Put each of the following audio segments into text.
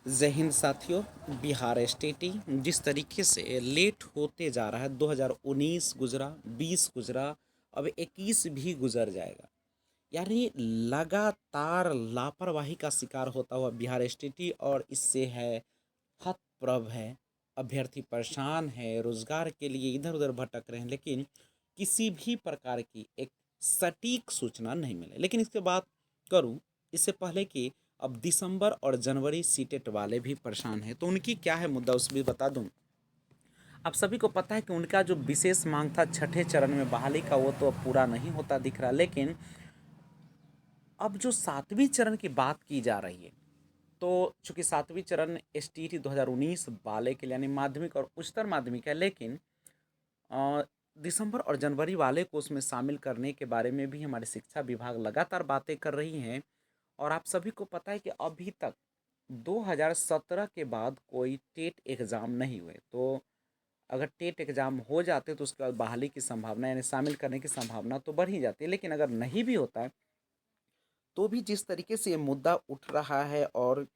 जय हिंद साथियों। बिहार स्टेट जिस तरीके से लेट होते जा रहा है, 2019 गुजरा, 20 गुजरा, अब 21 भी गुजर जाएगा। यानी लगातार लापरवाही का शिकार होता हुआ बिहार स्टेट, और इससे है हतप्रभ है। अभ्यर्थी परेशान है, रोजगार के लिए इधर उधर भटक रहे हैं, लेकिन किसी भी प्रकार की एक सटीक सूचना नहीं मिले। लेकिन इसके बात करूं, इससे पहले कि अब दिसंबर और जनवरी सीटेट वाले भी परेशान हैं, तो उनकी क्या है मुद्दा उस भी बता दूं। आप सभी को पता है कि उनका जो विशेष मांग था छठे चरण में बहाली का, वो तो अब पूरा नहीं होता दिख रहा। लेकिन अब जो सातवीं चरण की बात की जा रही है, तो चूंकि सातवीं चरण एस टी टी 2019 वाले के लिए यानी माध्यमिक और उच्चतर माध्यमिक है, लेकिन अ, दिसंबर और जनवरी वाले को उसमें शामिल करने के बारे में भी हमारे शिक्षा विभाग लगातार बातें कर रही हैं। और आप सभी को पता है कि अभी तक 2017 के बाद कोई टेट एग्ज़ाम नहीं हुए। तो अगर टेट एग्ज़ाम हो जाते तो उसके बाद बहाली की संभावना यानी शामिल करने की संभावना तो बढ़ ही जाती है। लेकिन अगर नहीं भी होता है तो भी जिस तरीके से ये मुद्दा उठ रहा है, और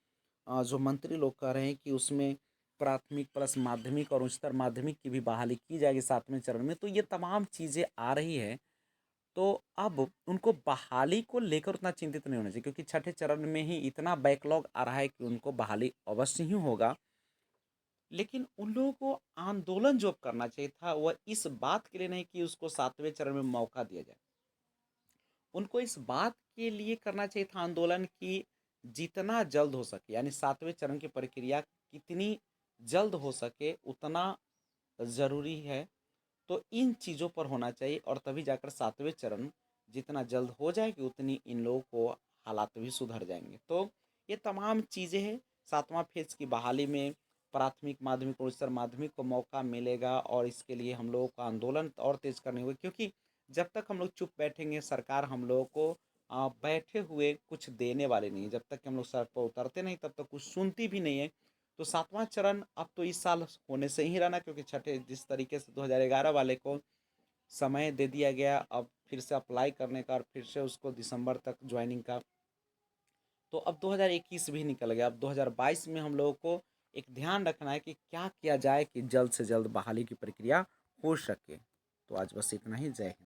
जो मंत्री लोग कह रहे हैं कि उसमें प्राथमिक प्लस माध्यमिक और उच्चतर माध्यमिक की भी बहाली की जाएगी सातवें चरण में, तो ये तमाम चीज़ें आ रही है। तो अब उनको बहाली को लेकर उतना चिंतित नहीं होना चाहिए, क्योंकि छठे चरण में ही इतना बैकलॉग आ रहा है कि उनको बहाली अवश्य ही होगा। लेकिन उन लोगों को आंदोलन जो करना चाहिए था, वह इस बात के लिए नहीं कि उसको सातवें चरण में मौका दिया जाए। उनको इस बात के लिए करना चाहिए था आंदोलन कि जितना जल्द हो सके, यानी सातवें चरण की प्रक्रिया कितनी जल्द हो सके उतना ज़रूरी है। तो इन चीज़ों पर होना चाहिए, और तभी जाकर सातवें चरण जितना जल्द हो जाएगी उतनी इन लोगों को हालात भी सुधर जाएंगे। तो ये तमाम चीज़ें हैं। सातवां फेज की बहाली में प्राथमिक माध्यमिक और उच्चतर माध्यमिक को मौका मिलेगा, और इसके लिए हम लोगों को आंदोलन और तेज करने होंगे, क्योंकि जब तक हम लोग चुप बैठेंगे सरकार हम लोगों को बैठे हुए कुछ देने वाले नहीं है। जब तक कि हम लोग सड़क पर उतरते नहीं तब तक कुछ सुनती भी नहीं है। तो सातवां चरण अब तो इस साल होने से ही रहना, क्योंकि छठे जिस तरीके से 2011 वाले को समय दे दिया गया अब फिर से अप्लाई करने का, और फिर से उसको दिसंबर तक ज्वाइनिंग का, तो अब 2021 भी निकल गया। अब 2022 में हम लोगों को एक ध्यान रखना है कि क्या किया जाए कि जल्द से जल्द बहाली की प्रक्रिया हो सके। तो आज बस इतना ही। जय हिंद।